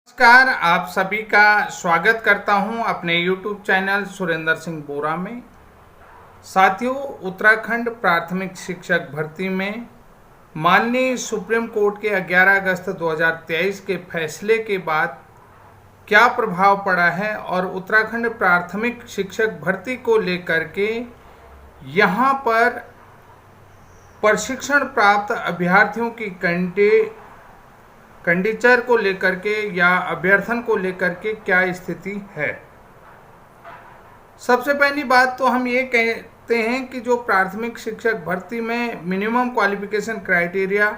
नमस्कार, आप सभी का स्वागत करता हूं अपने YouTube चैनल सुरेंद्र सिंह बोरा में। साथियों, उत्तराखंड प्राथमिक शिक्षक भर्ती में माननीय सुप्रीम कोर्ट के 11 अगस्त 2023 के फैसले के बाद क्या प्रभाव पड़ा है और उत्तराखंड प्राथमिक शिक्षक भर्ती को लेकर के यहां पर प्रशिक्षण प्राप्त अभ्यर्थियों की कंडीचर को लेकर के या अभ्यर्थन को लेकर के क्या स्थिति है। सबसे पहली बात तो हम ये कहते हैं कि जो प्राथमिक शिक्षक भर्ती में मिनिमम क्वालिफिकेशन क्राइटेरिया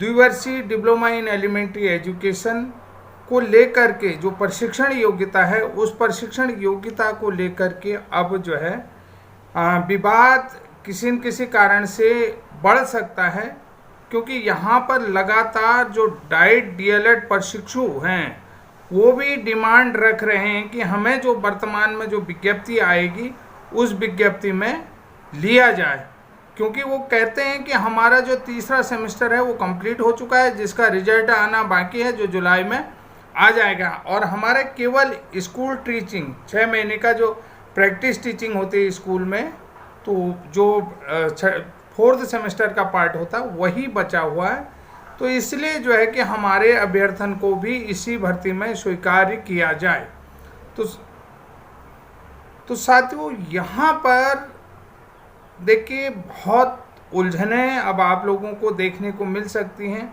द्विवर्षीय डिप्लोमा इन एलिमेंट्री एजुकेशन को लेकर के जो प्रशिक्षण योग्यता है, उस प्रशिक्षण योग्यता को लेकर के अब जो है विवाद किसी न किसी कारण से बढ़ सकता है, क्योंकि यहाँ पर लगातार जो डाइट डीएलएड प्रशिक्षु हैं वो भी डिमांड रख रहे हैं कि हमें जो वर्तमान में जो विज्ञप्ति आएगी उस विज्ञप्ति में लिया जाए, क्योंकि वो कहते हैं कि हमारा जो तीसरा सेमेस्टर है वो कंप्लीट हो चुका है, जिसका रिजल्ट आना बाकी है, जो जुलाई में आ जाएगा। और हमारे केवल स्कूल टीचिंग 6 महीने का जो प्रैक्टिस टीचिंग होती है स्कूल में, तो जो 4th सेमेस्टर का पार्ट होता है वही बचा हुआ है। तो इसलिए जो है कि हमारे अभ्यर्थन को भी इसी भर्ती में स्वीकार किया जाए। तो साथियों, यहाँ पर देखिए बहुत उलझनें अब आप लोगों को देखने को मिल सकती हैं।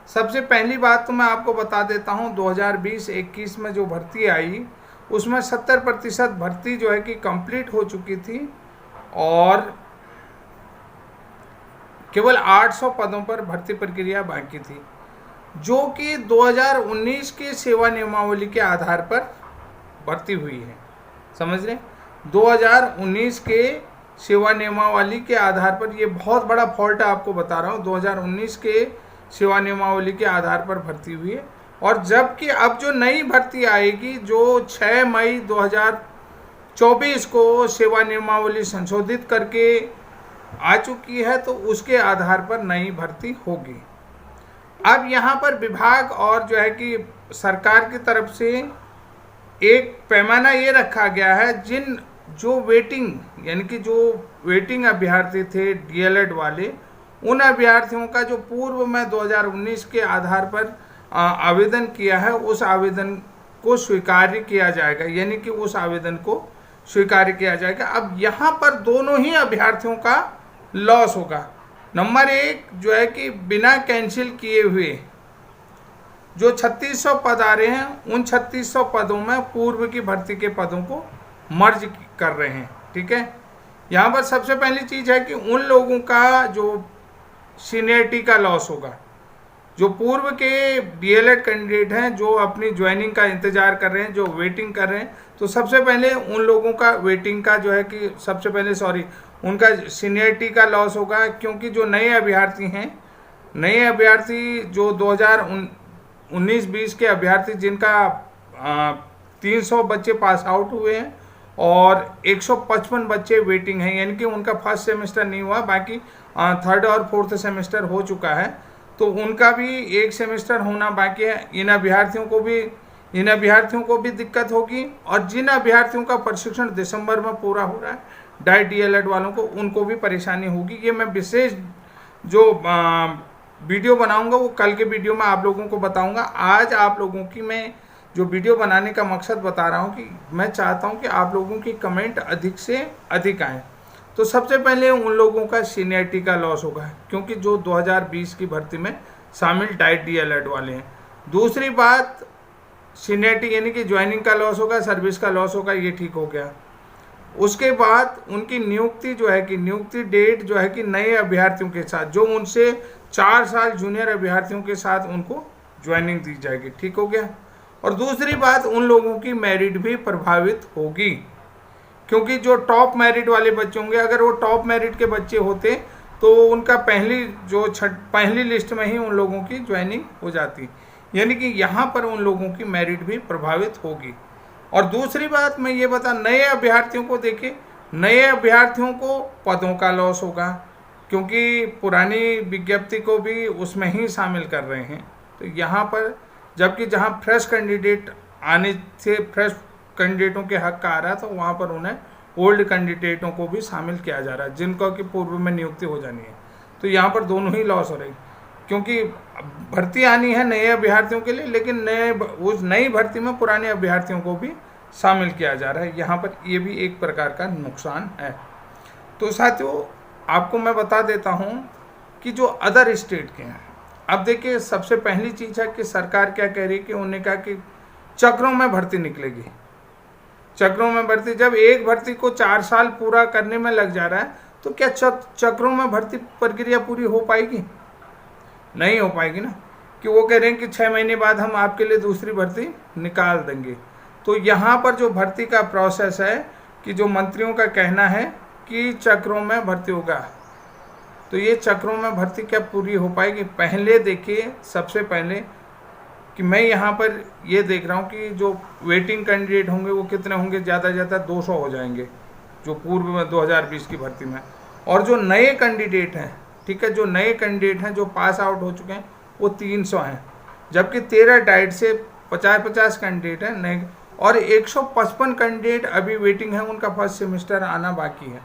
सबसे पहली बात तो मैं आपको बता देता हूँ, 2020-21 में जो भर्ती आई उसमें 70% भर्ती जो है कि कंप्लीट हो चुकी थी और केवल 800 पदों पर भर्ती प्रक्रिया बाकी थी, जो कि 2019 के सेवा नियमावली के आधार पर भर्ती हुई है। समझ रहे, 2019 के सेवा नियमावली के आधार पर, ये बहुत बड़ा फॉल्ट है आपको बता रहा हूँ, 2019 के सेवा नियमावली के आधार पर भर्ती हुई है। और जबकि अब जो नई भर्ती आएगी, जो 6 मई 2024 को सेवा नियमावली संशोधित करके आ चुकी है, तो उसके आधार पर नई भर्ती होगी। अब यहाँ पर विभाग और जो है कि सरकार की तरफ से एक पैमाना ये रखा गया है, जो वेटिंग यानी कि जो वेटिंग अभ्यर्थी थे डीएलएड वाले, उन अभ्यर्थियों का जो पूर्व में 2019 के आधार पर आवेदन किया है, उस आवेदन को स्वीकार किया जाएगा, यानी कि उस आवेदन को स्वीकार किया जाएगा। अब यहाँ पर दोनों ही अभ्यर्थियों का लॉस होगा। नंबर 1 जो है कि बिना कैंसिल किए हुए जो 3600 पद आ रहे हैं, उन 3600 पदों में पूर्व की भर्ती के पदों को मर्ज कर रहे हैं। ठीक है, यहाँ पर सबसे पहली चीज़ है कि उन लोगों का जो सीनियरिटी का लॉस होगा, जो पूर्व के डीएलएड कैंडिडेट हैं, जो अपनी ज्वाइनिंग का इंतज़ार कर रहे हैं, जो वेटिंग कर रहे हैं, तो सबसे पहले उन लोगों का वेटिंग का जो है कि सबसे पहले उनका सीनियरिटी का लॉस होगा, क्योंकि जो नए अभ्यर्थी हैं, नए अभ्यर्थी जो 2019-20 के अभ्यर्थी जिनका 300 बच्चे पास आउट हुए हैं और 155 बच्चे वेटिंग हैं, यानी कि उनका फर्स्ट सेमेस्टर नहीं हुआ, बाकी 3rd और 4th सेमेस्टर हो चुका है, तो उनका भी एक सेमेस्टर होना बाकी है। इन अभ्यर्थियों को भी दिक्कत होगी। और जिन अभ्यर्थियों का प्रशिक्षण दिसंबर में पूरा हो रहा है, डाइट डीएलएड वालों को, उनको भी परेशानी होगी। ये मैं विशेष जो वीडियो बनाऊंगा वो कल के वीडियो में आप लोगों को बताऊंगा। आज आप लोगों की मैं जो वीडियो बनाने का मकसद बता रहा हूँ कि मैं चाहता हूँ कि आप लोगों की कमेंट अधिक से अधिक आए। तो सबसे पहले उन लोगों का सीनियरिटी का लॉस होगा, क्योंकि जो 2020 की भर्ती में शामिल डाइट डीएलएड वाले हैं। दूसरी बात, सीनियरिटी यानी कि ज्वाइनिंग का लॉस होगा, सर्विस का लॉस होगा, ये ठीक हो गया। उसके बाद उनकी नियुक्ति जो है कि नियुक्ति डेट जो है कि नए अभ्यर्थियों के साथ, जो उनसे 4 साल जूनियर अभ्यर्थियों के साथ उनको ज्वाइनिंग दी जाएगी। ठीक हो गया। और दूसरी बात, उन लोगों की मेरिट भी प्रभावित होगी, क्योंकि जो टॉप मेरिट वाले बच्चे होंगे, अगर वो टॉप मेरिट के बच्चे होते तो उनका पहली लिस्ट में ही उन लोगों की ज्वाइनिंग हो जाती, यानी कि यहाँ पर उन लोगों की मेरिट भी प्रभावित होगी। और दूसरी बात मैं ये बता, नए अभ्यर्थियों को देखिए, नए अभ्यर्थियों को पदों का लॉस होगा, क्योंकि पुरानी विज्ञप्ति को भी उसमें ही शामिल कर रहे हैं। तो यहाँ पर जबकि जहाँ फ्रेश कैंडिडेट आने से फ्रेश कैंडिडेटों के हक का आ रहा है तो वहाँ पर उन्हें ओल्ड कैंडिडेटों को भी शामिल किया जा रहा है जिनको कि पूर्व में नियुक्ति हो जानी है। तो यहाँ पर दोनों ही लॉस हो रही, क्योंकि भर्ती आनी है नए अभ्यर्थियों के लिए, लेकिन उस नई भर्ती में पुराने अभ्यर्थियों को भी शामिल किया जा रहा है। यहाँ पर ये भी एक प्रकार का नुकसान है। तो साथियों, आपको मैं बता देता हूँ कि जो अदर स्टेट के हैं, अब देखिए सबसे पहली चीज़ है कि सरकार क्या कह रही है कि उन्होंने कहा कि चक्रों में भर्ती निकलेगी। चक्रों में भर्ती, जब एक भर्ती को 4 साल पूरा करने में लग जा रहा है तो क्या चक्रों में भर्ती प्रक्रिया पूरी हो पाएगी? नहीं हो पाएगी ना, कि वो कह रहे हैं कि 6 महीने बाद हम आपके लिए दूसरी भर्ती निकाल देंगे। तो यहाँ पर जो भर्ती का प्रोसेस है कि जो मंत्रियों का कहना है कि चक्रों में भर्ती होगा, तो ये चक्रों में भर्ती क्या पूरी हो पाएगी? पहले देखिए, सबसे पहले कि मैं यहाँ पर ये देख रहा हूँ कि जो वेटिंग कैंडिडेट होंगे वो कितने होंगे, ज़्यादा से ज़्यादा 200 हो जाएंगे जो पूर्व में 2020 की भर्ती में। और जो नए कैंडिडेट हैं, ठीक है, जो नए कैंडिडेट हैं जो पास आउट हो चुके हैं वो 300 हैं, जबकि 13 डाइट से 50-50 कैंडिडेट हैं नए, और 155 कैंडिडेट अभी वेटिंग है, उनका फर्स्ट सेमेस्टर आना बाकी है।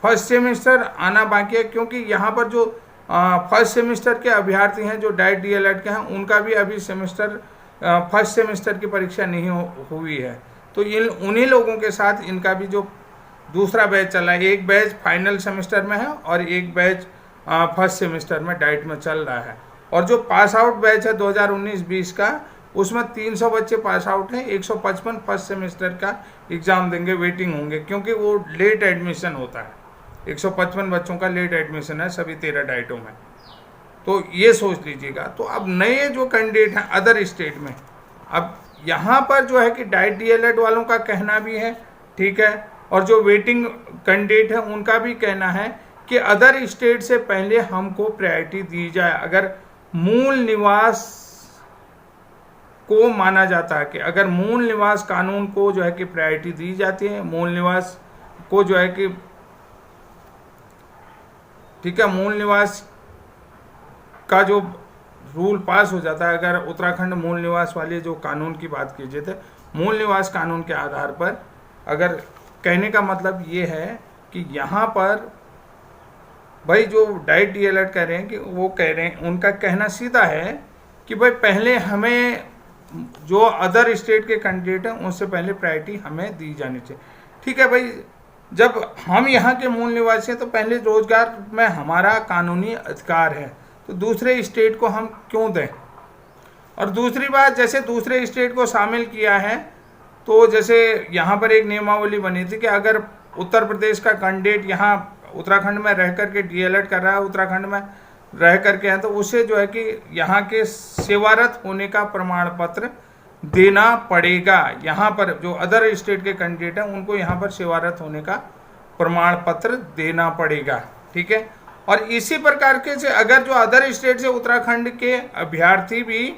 फर्स्ट सेमेस्टर आना बाकी है क्योंकि यहाँ पर जो फर्स्ट सेमेस्टर के अभ्यर्थी हैं जो डाइट डीएलएड के हैं, उनका भी अभी फर्स्ट सेमेस्टर की परीक्षा नहीं हुई है। तो उन्हीं लोगों के साथ इनका भी जो दूसरा बैच चला है, एक बैच फाइनल सेमेस्टर में है और एक बैच फर्स्ट सेमेस्टर में डाइट में चल रहा है। और जो पास आउट बैच है 2019-20 का, उसमें 300 बच्चे पास आउट हैं, 155 फर्स्ट सेमेस्टर का एग्ज़ाम देंगे, वेटिंग होंगे, क्योंकि वो लेट एडमिशन होता है। 155 बच्चों का लेट एडमिशन है सभी 13 डाइटों में। तो ये सोच लीजिएगा। तो अब नए जो कैंडिडेट हैं अदर स्टेट में, अब यहाँ पर जो है कि डाइट डीएलएड वालों का कहना भी है, ठीक है, और जो वेटिंग कैंडिडेट है उनका भी कहना है कि अदर स्टेट से पहले हमको प्रायोरिटी दी जाए। अगर मूल निवास को माना जाता है कि अगर मूल निवास कानून को जो है कि प्रायोरिटी दी जाती है, मूल निवास को जो है कि, ठीक है, मूल निवास का जो रूल पास हो जाता है, अगर उत्तराखंड मूल निवास वाले जो कानून की बात कीजिए थे, मूल निवास कानून के आधार पर, अगर कहने का मतलब ये है कि यहाँ पर भाई जो डाइट डीएलएड कह रहे हैं कि वो कह रहे हैं, उनका कहना सीधा है कि भाई पहले हमें जो अदर स्टेट के कैंडिडेट हैं उनसे पहले प्रायोरिटी हमें दी जानी चाहिए। ठीक है भाई, जब हम यहाँ के मूल निवासी हैं तो पहले रोजगार में हमारा कानूनी अधिकार है, तो दूसरे स्टेट को हम क्यों दें? और दूसरी बात, जैसे दूसरे स्टेट को शामिल किया है, तो जैसे यहाँ पर एक नियमावली बनी थी कि अगर उत्तर प्रदेश का कैंडिडेट यहाँ उत्तराखंड में रह करके डीएलएड कर रहा है, उत्तराखंड में रह करके हैं, तो उसे जो है कि यहाँ के सेवारत होने का प्रमाण पत्र देना पड़ेगा। यहाँ पर जो अदर स्टेट के कैंडिडेट हैं उनको यहाँ पर सेवारत होने का प्रमाण पत्र देना पड़ेगा, ठीक है। और इसी प्रकार के से अगर जो अदर स्टेट से उत्तराखंड के अभ्यर्थी भी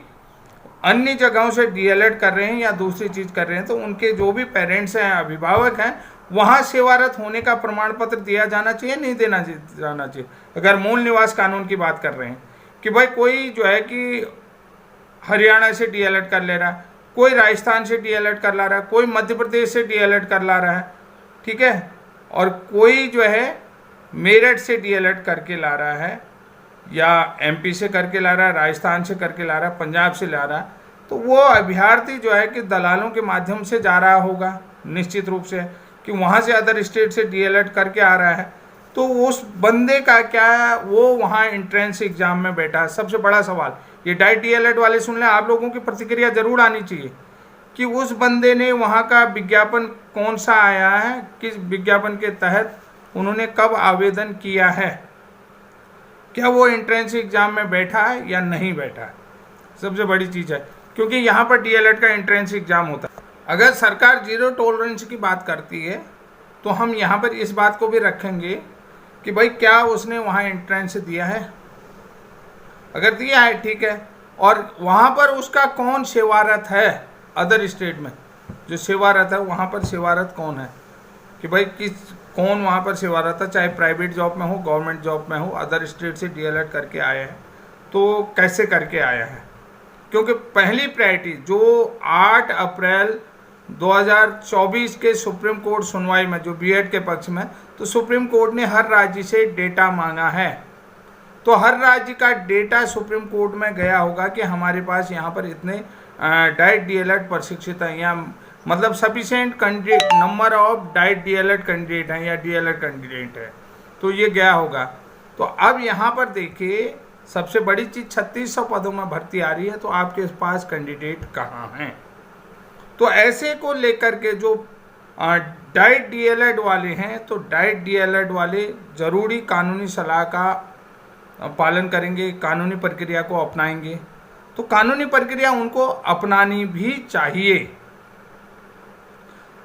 अन्य जगहों से डीएलएड कर रहे हैं या दूसरी चीज़ कर रहे हैं, तो उनके जो भी पेरेंट्स हैं, अभिभावक हैं, वहाँ सेवारत होने का प्रमाण पत्र दिया जाना चाहिए, नहीं देना जाना चाहिए। अगर मूल निवास कानून की बात कर रहे हैं कि भाई कोई जो है कि हरियाणा से डीएलएड कर ले रहा है, कोई राजस्थान से डीएलएड कर ला रहा है, कोई मध्य प्रदेश से डीएलएड कर ला रहा है, ठीक है, और कोई जो है मेरठ से डीएलएड करके ला रहा है, या एमपी से करके ला रहा है, राजस्थान से करके ला रहा है, पंजाब से ला रहा है, तो वो अभ्यर्थी जो है कि दलालों के माध्यम से जा रहा होगा निश्चित रूप से, कि वहाँ से अदर स्टेट से डीएलएड करके आ रहा है, तो उस बंदे का क्या, वो वहाँ एंट्रेंस एग्जाम में बैठा है। सबसे बड़ा सवाल ये डाइट डीएलएड वाले सुन लें, आप लोगों की प्रतिक्रिया जरूर आनी चाहिए कि उस बंदे ने वहाँ का विज्ञापन कौन सा आया है, किस विज्ञापन के तहत उन्होंने कब आवेदन किया है, क्या वो एंट्रेंस एग्जाम में बैठा है या नहीं बैठा है, सबसे बड़ी चीज़ है, क्योंकि यहाँ पर डीएलएड का एंट्रेंस एग्जाम होता है। अगर सरकार जीरो टॉलरेंस की बात करती है तो हम यहाँ पर इस बात को भी रखेंगे कि भाई क्या उसने वहाँ एंट्रेंस दिया है, अगर दिया है ठीक है, और वहाँ पर उसका कौन सेवारत है, अदर स्टेट में जो सेवारत है वहाँ पर सेवारत कौन है, कि भाई कौन वहाँ पर सेवारत है, चाहे प्राइवेट जॉब में हो, गवर्नमेंट जॉब में हो, अदर स्टेट से डीएलएड करके आया है तो कैसे करके आया है, क्योंकि पहली प्रायोरिटी जो 8 अप्रैल 2024 के सुप्रीम कोर्ट सुनवाई में जो बीएड के पक्ष में, तो सुप्रीम कोर्ट ने हर राज्य से डेटा मांगा है। तो हर राज्य का डेटा सुप्रीम कोर्ट में गया होगा कि हमारे पास यहाँ पर इतने डाइट डीएलएड प्रशिक्षित हैं, या मतलब sufficient candidate number of diet DElEd candidate हैं या डीएलएड कैंडिडेट है, तो ये गया होगा। तो अब यहाँ पर देखिए सबसे बड़ी चीज़ 3600 पदों में भर्ती आ रही है, तो आपके पास कैंडिडेट कहाँ हैं? तो ऐसे को लेकर के जो डाइट डीएलएड वाले हैं, तो डाइट डीएलएड वाले ज़रूरी कानूनी सलाह का पालन करेंगे, कानूनी प्रक्रिया को अपनाएंगे। तो कानूनी प्रक्रिया उनको अपनानी भी चाहिए।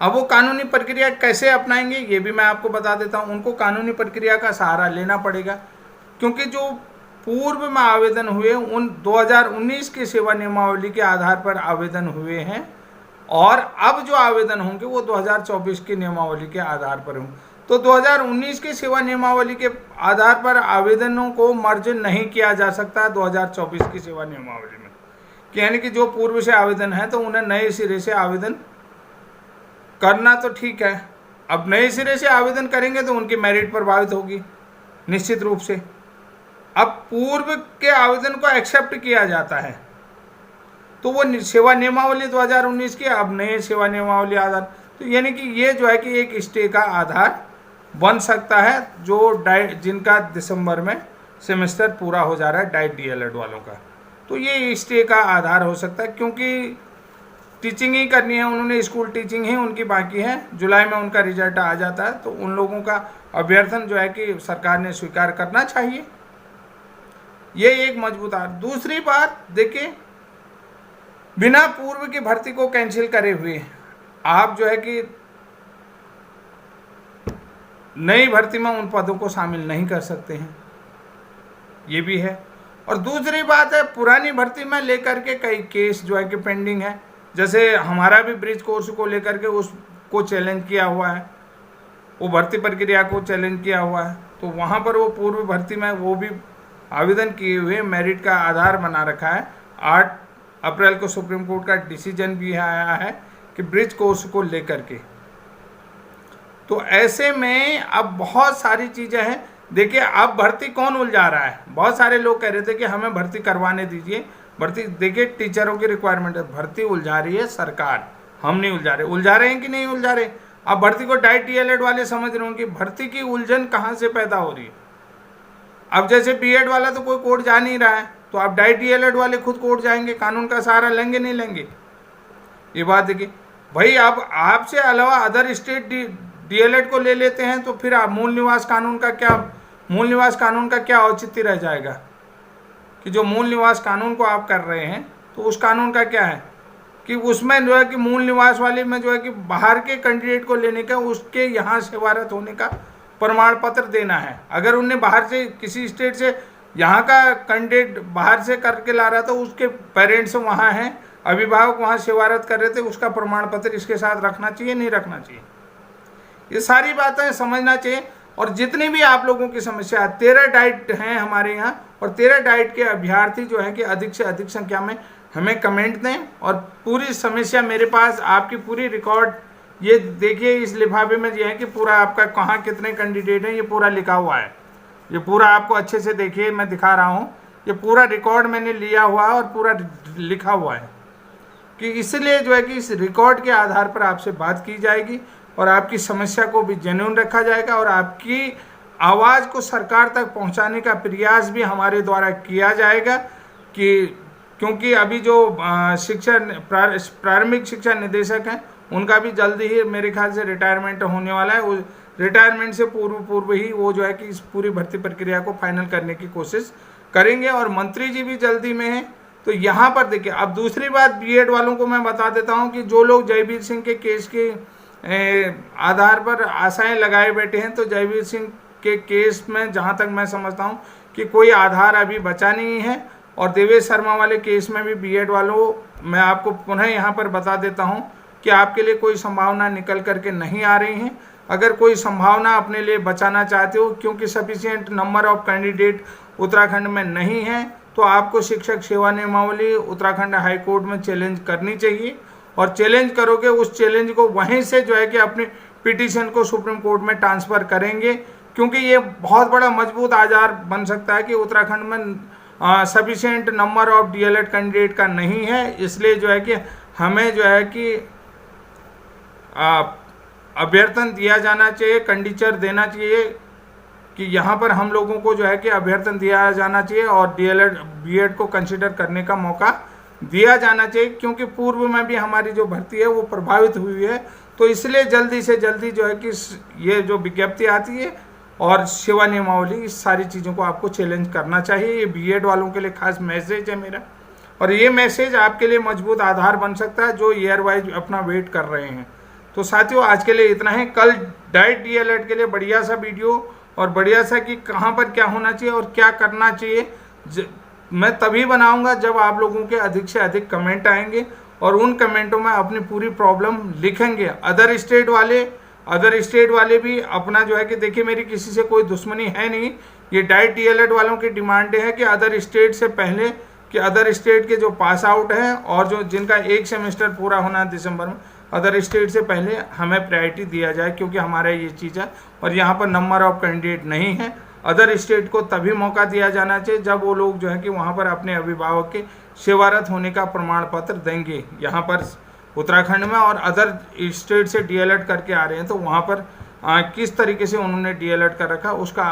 अब वो कानूनी प्रक्रिया कैसे अपनाएंगे ये भी मैं आपको बता देता हूँ। उनको कानूनी प्रक्रिया का सहारा लेना पड़ेगा, क्योंकि जो पूर्व में आवेदन हुए उन 2019 की सेवा नियमावली के आधार पर आवेदन हुए हैं, और अब जो आवेदन होंगे वो 2024 की नियमावली के आधार पर होंगे। तो 2019 की सेवा नियमावली के आधार पर आवेदनों को मर्ज नहीं किया जा सकता 2024 की सेवा नियमावली में, यानी कि जो पूर्व से आवेदन है तो उन्हें नए सिरे से आवेदन करना तो ठीक है। अब नए सिरे से आवेदन करेंगे तो उनकी मेरिट प्रभावित होगी निश्चित रूप से। अब पूर्व के आवेदन को एक्सेप्ट किया जाता है, तो वो सेवा नियमावली 2019 की, अब नए सेवा नियमावली आधार, तो यानी कि ये जो है कि एक स्टे का आधार बन सकता है जो डाइट जिनका दिसंबर में सेमेस्टर पूरा हो जा रहा है डाइट डीएलएड वालों का, तो ये स्टे का आधार हो सकता है। क्योंकि टीचिंग ही करनी है उन्होंने, स्कूल टीचिंग ही उनकी बाकी है, जुलाई में उनका रिजल्ट आ जाता है, तो उन लोगों का अभ्यर्थन जो है कि सरकार ने स्वीकार करना चाहिए। ये एक मजबूत आधार। दूसरी बात देखिए, बिना पूर्व की भर्ती को कैंसिल करे हुए आप जो है कि नई भर्ती में उन पदों को शामिल नहीं कर सकते हैं, ये भी है। और दूसरी बात है, पुरानी भर्ती में लेकर के कई केस जो है कि पेंडिंग है, जैसे हमारा भी ब्रिज कोर्स को लेकर के उसको चैलेंज किया हुआ है, वो भर्ती प्रक्रिया को चैलेंज किया हुआ है, तो वहाँ पर वो पूर्व भर्ती में वो भी आवेदन किए हुए मेरिट का आधार बना रखा है। 8 अप्रैल को सुप्रीम कोर्ट का डिसीजन भी आया है कि ब्रिज कोर्स को लेकर के। तो ऐसे में अब बहुत सारी चीज़ें हैं। देखिए अब भर्ती कौन उलझा रहा है, बहुत सारे लोग कह रहे थे कि हमें भर्ती करवाने दीजिए, भर्ती देखिए टीचरों की रिक्वायरमेंट है, भर्ती उलझा रही है सरकार, हम नहीं उलझा रहे। उलझा रहे हैं कि नहीं उलझा रहे? अब भर्ती को डाइट डीएलएड वाले समझ रहे होंगे भर्ती की उलझन कहाँ से पैदा हो रही है। अब जैसे बीएड वाला तो कोई कोर्ट जा नहीं रहा है, तो आप डाइट डीएलएड वाले खुद कोर्ट जाएंगे, कानून का सहारा लेंगे नहीं लेंगे? ये बात देखिए भाई, अब आपसे अलावा अदर स्टेट डीएलएड को ले लेते हैं, तो फिर आप मूल निवास कानून का क्या औचित्य रह जाएगा कि जो मूल निवास कानून को आप कर रहे हैं, तो उस कानून का क्या है कि उसमें जो है कि मूल निवास वाले में जो है कि बाहर के कैंडिडेट को लेने का, उसके यहाँ सेवारत होने का प्रमाण पत्र देना है। अगर उनने बाहर से किसी स्टेट से यहाँ का कैंडिडेट बाहर से करके ला रहा था, उसके पेरेंट्स वहाँ हैं, अभिभावक वहाँ सेवारत कर रहे थे, उसका प्रमाण पत्र इसके साथ रखना चाहिए नहीं रखना चाहिए, ये सारी बातें समझना चाहिए। और जितनी भी आप लोगों की समस्या, 13 डाइट हैं हमारे यहाँ, और 13 डाइट के अभ्यर्थी जो हैं कि अधिक से अधिक संख्या में हमें कमेंट दें, और पूरी समस्या मेरे पास आपकी पूरी रिकॉर्ड, ये देखिए इस लिफाफे में ये है कि पूरा आपका कहाँ कितने कैंडिडेट हैं ये पूरा लिखा हुआ है। ये पूरा आपको अच्छे से देखिए, मैं दिखा रहा हूँ, ये पूरा रिकॉर्ड मैंने लिया हुआ है और पूरा लिखा हुआ है कि इसलिए जो है कि इस रिकॉर्ड के आधार पर आपसे बात की जाएगी और आपकी समस्या को भी जेन्युइन रखा जाएगा, और आपकी आवाज़ को सरकार तक पहुंचाने का प्रयास भी हमारे द्वारा किया जाएगा। कि क्योंकि अभी जो प्रारंभिक शिक्षा निदेशक हैं उनका भी जल्दी ही मेरे ख्याल से रिटायरमेंट होने वाला है। उस रिटायरमेंट से पूर्व ही वो जो है कि इस पूरी भर्ती प्रक्रिया को फाइनल करने की कोशिश करेंगे, और मंत्री जी भी जल्दी में हैं। तो यहाँ पर देखिए, अब दूसरी बात बीएड वालों को मैं बता देता हूँ कि जो लोग जयवीर सिंह के केस के आधार पर आशाएं लगाए बैठे हैं, तो जयवीर सिंह के केस में जहां तक मैं समझता हूं कि कोई आधार अभी बचा नहीं है। और देवेश शर्मा वाले केस में भी बीएड वालों, मैं आपको पुनः यहां पर बता देता हूं कि आपके लिए कोई संभावना निकल करके नहीं आ रही है। अगर कोई संभावना अपने लिए बचाना चाहते हो, क्योंकि sufficient number of candidate Uttarakhand में नहीं है, तो आपको शिक्षक सेवा नियमावली उत्तराखंड हाई कोर्ट में चैलेंज करनी चाहिए, और चैलेंज करोगे उस चैलेंज को वहीं से जो है कि अपनी पिटीशन को सुप्रीम कोर्ट में ट्रांसफ़र करेंगे, क्योंकि ये बहुत बड़ा मजबूत आधार बन सकता है कि उत्तराखंड में sufficient number of DElEd candidate का नहीं है, इसलिए जो है कि हमें जो है कि अभ्यर्थन दिया जाना चाहिए, कंडीचर देना चाहिए कि यहाँ पर हम लोगों को जो है कि अभ्यर्थन दिया जाना चाहिए और डीएलएड बीएड को कंसिडर करने का मौका दिया जाना चाहिए, क्योंकि पूर्व में भी हमारी जो भर्ती है वो प्रभावित हुई है। तो इसलिए जल्दी से जल्दी जो है कि ये जो विज्ञप्ति आती है और सेवा नियमावली, इस सारी चीज़ों को आपको चैलेंज करना चाहिए। ये बीएड वालों के लिए खास मैसेज है मेरा, और ये मैसेज आपके लिए मजबूत आधार बन सकता है जो ईयर वाइज अपना वेट कर रहे हैं। तो साथियों, आज के लिए इतना है। कल डाइट डीएलएड के लिए बढ़िया सा वीडियो और बढ़िया सा कि कहाँ पर क्या होना चाहिए और क्या करना चाहिए मैं तभी बनाऊंगा जब आप लोगों के अधिक से अधिक कमेंट आएंगे, और उन कमेंटों में अपनी पूरी प्रॉब्लम लिखेंगे। अदर स्टेट वाले भी अपना जो है कि देखिए, मेरी किसी से कोई दुश्मनी है नहीं, ये डाइट डीएलएड वालों की डिमांड है कि अदर स्टेट से पहले, कि अदर स्टेट के जो पास आउट हैं और जो जिनका एक सेमेस्टर पूरा होना है दिसंबर में, अदर स्टेट से पहले हमें प्रायोरिटी दिया जाए, क्योंकि हमारा ये चीज़ है और यहाँ पर नंबर ऑफ कैंडिडेट नहीं है। अदर स्टेट को तभी मौका दिया जाना चाहिए जब वो लोग जो है कि वहाँ पर अपने अभिभावक के सेवारत होने का प्रमाण पत्र देंगे। यहाँ पर उत्तराखंड में और अदर स्टेट से डीएलएड करके आ रहे हैं, तो वहाँ पर किस तरीके से उन्होंने डीएलएड कर रखा, उसका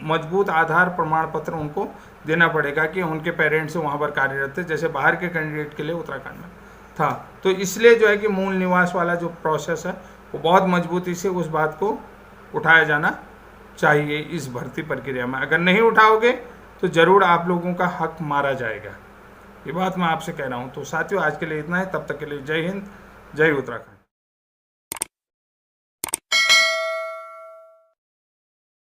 मजबूत आधार प्रमाण पत्र उनको देना पड़ेगा कि उनके पेरेंट्स वहाँ पर कार्यरत थे, जैसे बाहर के कैंडिडेट के लिए उत्तराखंड में था। तो इसलिए जो है कि मूल निवास वाला जो प्रोसेस है वो बहुत मजबूती से उस बात को उठाया जाना चाहिए इस भर्ती प्रक्रिया में। अगर नहीं उठाओगे तो ज़रूर आप लोगों का हक मारा जाएगा, ये बात मैं आपसे कह रहा हूँ। तो साथियों, आज के लिए इतना है, तब तक के लिए जय हिंद, जय उत्तराखंड।